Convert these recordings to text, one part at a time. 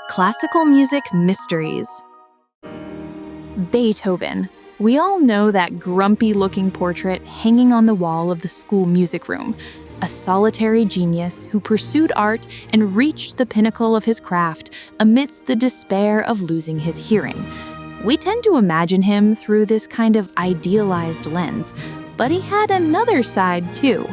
Classical Music Mysteries. Beethoven. We all know that grumpy-looking portrait hanging on the wall of the school music room. A solitary genius who pursued art and reached the pinnacle of his craft amidst the despair of losing his hearing. We tend to imagine him through this kind of idealized lens, but he had another side too.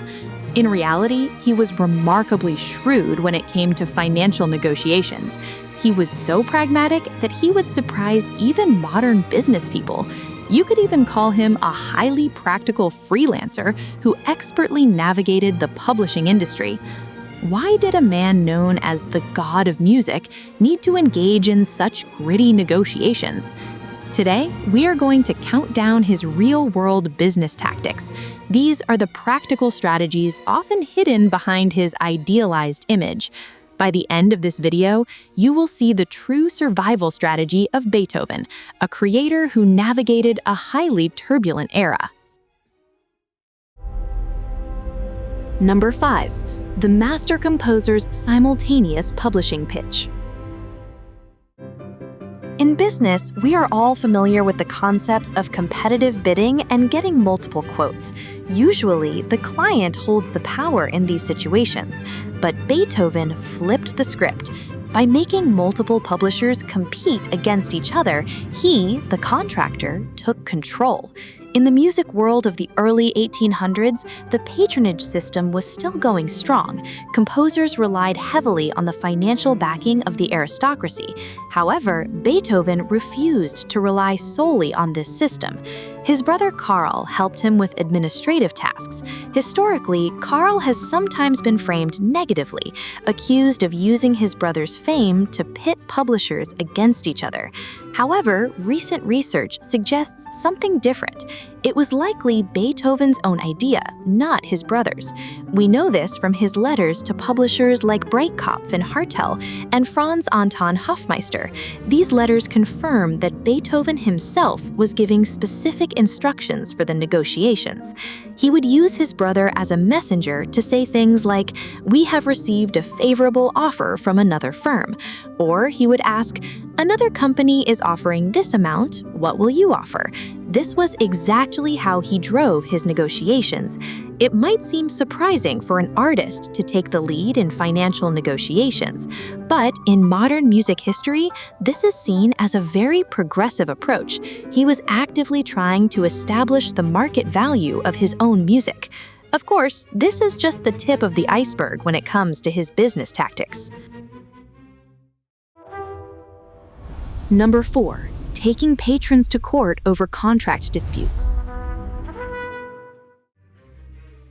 In reality, he was remarkably shrewd when it came to financial negotiations. He was so pragmatic that he would surprise even modern business people. You could even call him a highly practical freelancer who expertly navigated the publishing industry. Why did a man known as the god of music need to engage in such gritty negotiations? Today, we are going to count down his real-world business tactics. These are the practical strategies often hidden behind his idealized image. By the end of this video, you will see the true survival strategy of Beethoven, a creator who navigated a highly turbulent era. Number 5. The master composer's simultaneous publishing pitch. In business, we are all familiar with the concepts of competitive bidding and getting multiple quotes. Usually, the client holds the power in these situations, but Beethoven flipped the script. By making multiple publishers compete against each other, he, the contractor, took control. In the music world of the early 1800s, the patronage system was still going strong. Composers relied heavily on the financial backing of the aristocracy. However, Beethoven refused to rely solely on this system. His brother Karl helped him with administrative tasks. Historically, Karl has sometimes been framed negatively, accused of using his brother's fame to pit publishers against each other. However, recent research suggests something different. It was likely Beethoven's own idea, not his brother's. We know this from his letters to publishers like Breitkopf and Hartel and Franz Anton Hofmeister. These letters confirm that Beethoven himself was giving specific instructions for the negotiations. He would use his brother as a messenger to say things like, "We have received a favorable offer from another firm." Or he would ask, "Another company is offering this amount, what will you offer?" This was exactly how he drove his negotiations. It might seem surprising for an artist to take the lead in financial negotiations, but in modern music history, this is seen as a very progressive approach. He was actively trying to establish the market value of his own music. Of course, this is just the tip of the iceberg when it comes to his business tactics. Number 4. Taking patrons to court over contract disputes.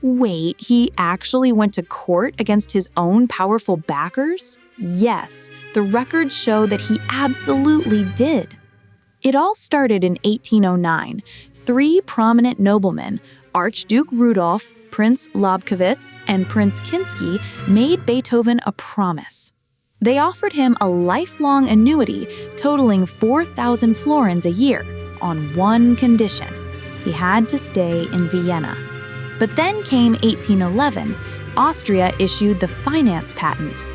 Wait, he actually went to court against his own powerful backers? Yes, the records show that he absolutely did. It all started in 1809. 3 prominent noblemen, Archduke Rudolph, Prince Lobkowitz, and Prince Kinsky, made Beethoven a promise. They offered him a lifelong annuity totaling 4,000 florins a year, on one condition: he had to stay in Vienna. But then came 1811. Austria issued the finance patent.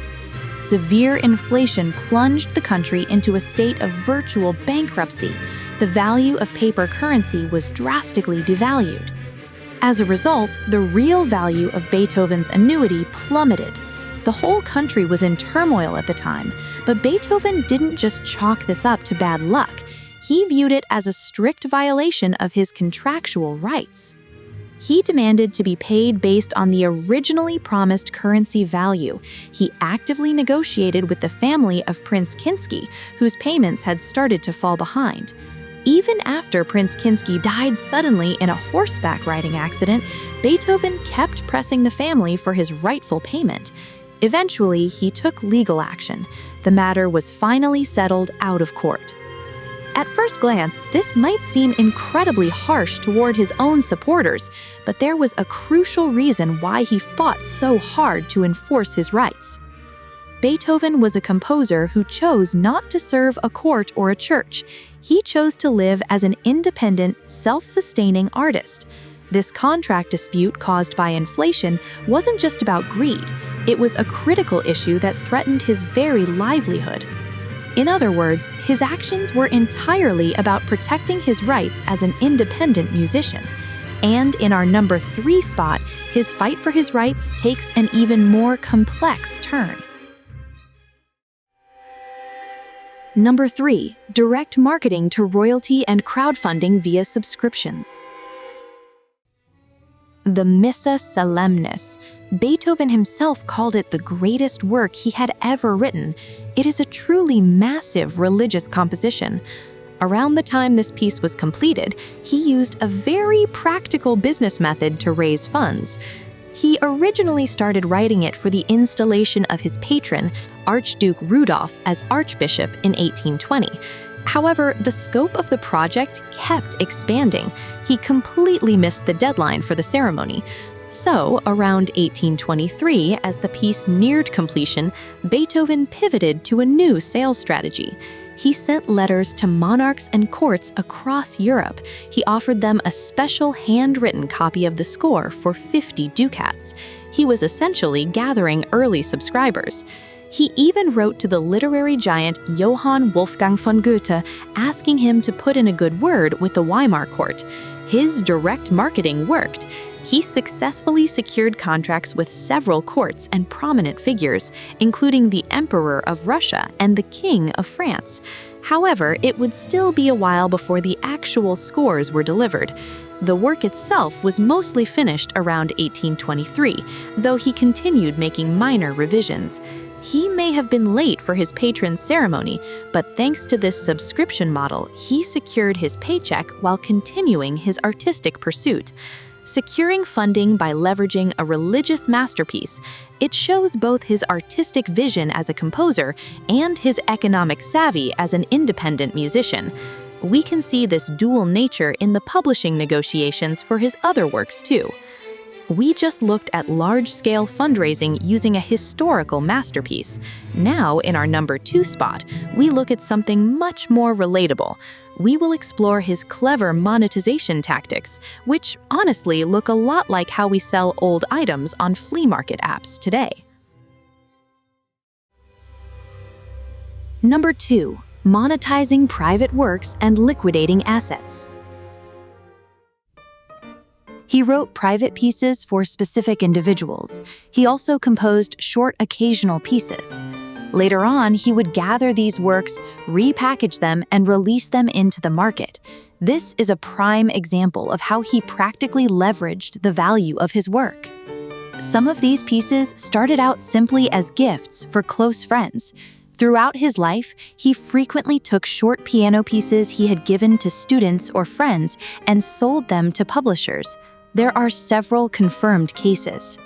Severe inflation plunged the country into a state of virtual bankruptcy. The value of paper currency was drastically devalued. As a result, the real value of Beethoven's annuity plummeted. The whole country was in turmoil at the time, but Beethoven didn't just chalk this up to bad luck. He viewed it as a strict violation of his contractual rights. He demanded to be paid based on the originally promised currency value. He actively negotiated with the family of Prince Kinsky, whose payments had started to fall behind. Even after Prince Kinsky died suddenly in a horseback riding accident, Beethoven kept pressing the family for his rightful payment. Eventually, he took legal action. The matter was finally settled out of court. At first glance, this might seem incredibly harsh toward his own supporters, but there was a crucial reason why he fought so hard to enforce his rights. Beethoven was a composer who chose not to serve a court or a church. He chose to live as an independent, self-sustaining artist. This contract dispute caused by inflation wasn't just about greed. It was a critical issue that threatened his very livelihood. In other words, his actions were entirely about protecting his rights as an independent musician. And in our number 3 spot, his fight for his rights takes an even more complex turn. Number 3. Direct marketing to royalty and crowdfunding via subscriptions. The Missa Solemnis. Beethoven himself called it the greatest work he had ever written. It is a truly massive religious composition. Around the time this piece was completed, he used a very practical business method to raise funds. He originally started writing it for the installation of his patron, Archduke Rudolf, as archbishop in 1820. However, the scope of the project kept expanding. He completely missed the deadline for the ceremony. So, around 1823, as the piece neared completion, Beethoven pivoted to a new sales strategy. He sent letters to monarchs and courts across Europe. He offered them a special handwritten copy of the score for 50 ducats. He was essentially gathering early subscribers. He even wrote to the literary giant Johann Wolfgang von Goethe, asking him to put in a good word with the Weimar court. His direct marketing worked. He successfully secured contracts with several courts and prominent figures, including the Emperor of Russia and the King of France. However, it would still be a while before the actual scores were delivered. The work itself was mostly finished around 1823, though he continued making minor revisions. He may have been late for his patron's ceremony, but thanks to this subscription model, he secured his paycheck while continuing his artistic pursuit. Securing funding by leveraging a religious masterpiece, it shows both his artistic vision as a composer and his economic savvy as an independent musician. We can see this dual nature in the publishing negotiations for his other works too. We just looked at large-scale fundraising using a historical masterpiece. Now, in our number 2 spot, we look at something much more relatable. We will explore his clever monetization tactics, which honestly look a lot like how we sell old items on flea market apps today. Number 2. Monetizing private works and liquidating assets. He wrote private pieces for specific individuals. He also composed short occasional pieces. Later on, he would gather these works, repackage them, and release them into the market. This is a prime example of how he practically leveraged the value of his work. Some of these pieces started out simply as gifts for close friends. Throughout his life, he frequently took short piano pieces he had given to students or friends and sold them to publishers. There are several confirmed cases.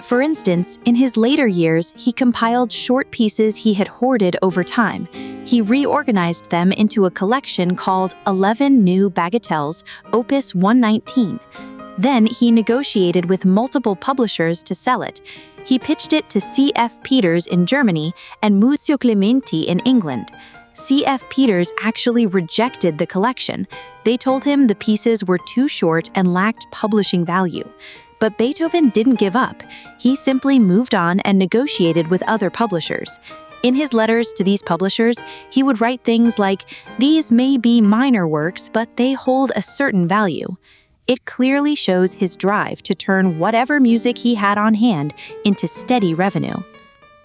For instance, in his later years, he compiled short pieces he had hoarded over time. He reorganized them into a collection called 11 New Bagatelles, Opus 119. Then he negotiated with multiple publishers to sell it. He pitched it to C.F. Peters in Germany and Muzio Clementi in England. C.F. Peters actually rejected the collection. They told him the pieces were too short and lacked publishing value. But Beethoven didn't give up. He simply moved on and negotiated with other publishers. In his letters to these publishers, he would write things like, "These may be minor works, but they hold a certain value." It clearly shows his drive to turn whatever music he had on hand into steady revenue.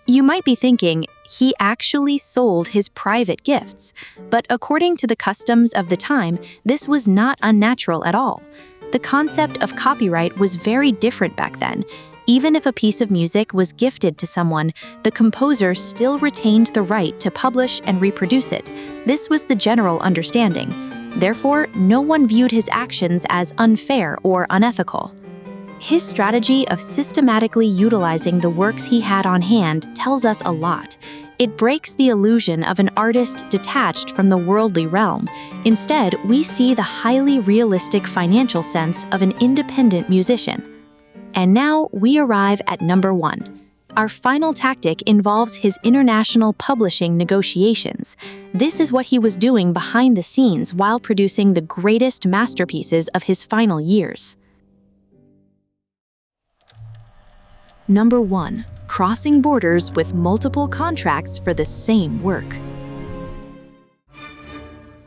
You might be thinking, he actually sold his private gifts. But according to the customs of the time, this was not unnatural at all. The concept of copyright was very different back then. Even if a piece of music was gifted to someone, the composer still retained the right to publish and reproduce it. This was the general understanding. Therefore, no one viewed his actions as unfair or unethical. His strategy of systematically utilizing the works he had on hand tells us a lot. It breaks the illusion of an artist detached from the worldly realm. Instead, we see the highly realistic financial sense of an independent musician. And now we arrive at number 1. Our final tactic involves his international publishing negotiations. This is what he was doing behind the scenes while producing the greatest masterpieces of his final years. Number 1. Crossing borders with multiple contracts for the same work.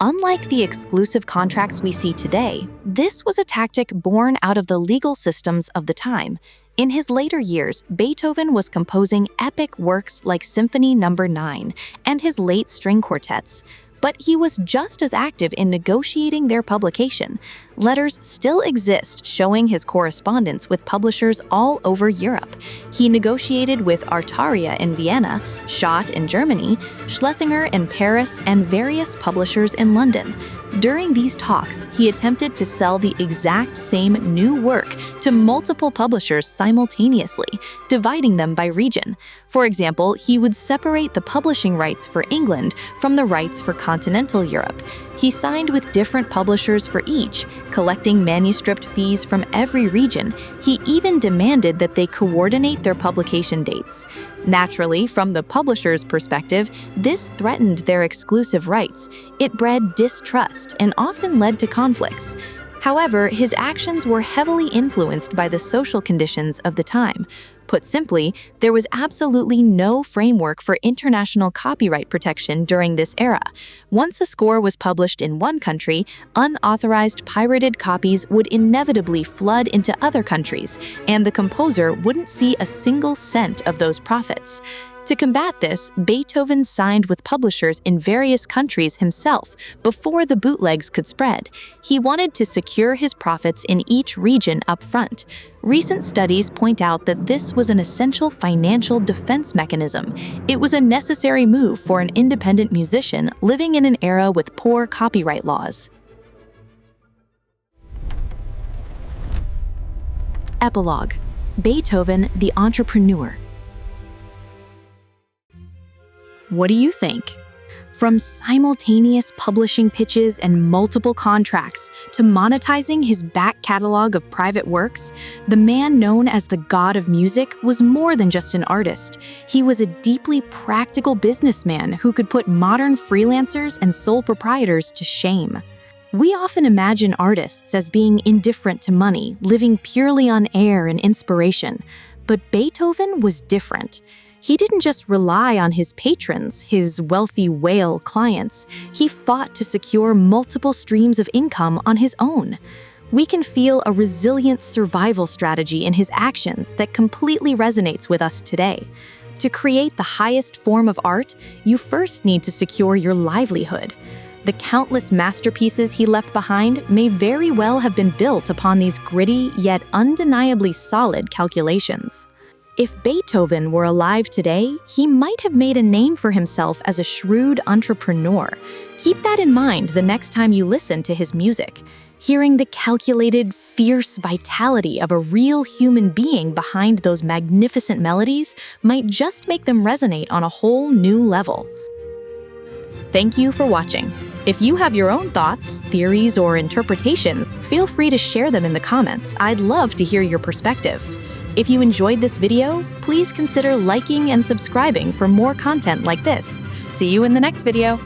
Unlike the exclusive contracts we see today, this was a tactic born out of the legal systems of the time. In his later years, Beethoven was composing epic works like Symphony No. 9 and his late string quartets. But he was just as active in negotiating their publication. Letters still exist showing his correspondence with publishers all over Europe. He negotiated with Artaria in Vienna, Schott in Germany, Schlesinger in Paris, and various publishers in London. During these talks, he attempted to sell the exact same new work to multiple publishers simultaneously, dividing them by region. For example, he would separate the publishing rights for England from the rights for continental Europe. He signed with different publishers for each, collecting manuscript fees from every region. He even demanded that they coordinate their publication dates. Naturally, from the publisher's perspective, this threatened their exclusive rights. It bred distrust and often led to conflicts. However, his actions were heavily influenced by the social conditions of the time. Put simply, there was absolutely no framework for international copyright protection during this era. Once a score was published in one country, unauthorized pirated copies would inevitably flood into other countries, and the composer wouldn't see a single cent of those profits. To combat this, Beethoven signed with publishers in various countries himself before the bootlegs could spread. He wanted to secure his profits in each region up front. Recent studies point out that this was an essential financial defense mechanism. It was a necessary move for an independent musician living in an era with poor copyright laws. Epilogue: Beethoven, the entrepreneur. What do you think? From simultaneous publishing pitches and multiple contracts to monetizing his back catalog of private works, the man known as the god of music was more than just an artist. He was a deeply practical businessman who could put modern freelancers and sole proprietors to shame. We often imagine artists as being indifferent to money, living purely on air and inspiration. But Beethoven was different. He didn't just rely on his patrons, his wealthy whale clients. He fought to secure multiple streams of income on his own. We can feel a resilient survival strategy in his actions that completely resonates with us today. To create the highest form of art, you first need to secure your livelihood. The countless masterpieces he left behind may very well have been built upon these gritty yet undeniably solid calculations. If Beethoven were alive today, he might have made a name for himself as a shrewd entrepreneur. Keep that in mind the next time you listen to his music. Hearing the calculated, fierce vitality of a real human being behind those magnificent melodies might just make them resonate on a whole new level. Thank you for watching. If you have your own thoughts, theories, or interpretations, feel free to share them in the comments. I'd love to hear your perspective. If you enjoyed this video, please consider liking and subscribing for more content like this. See you in the next video.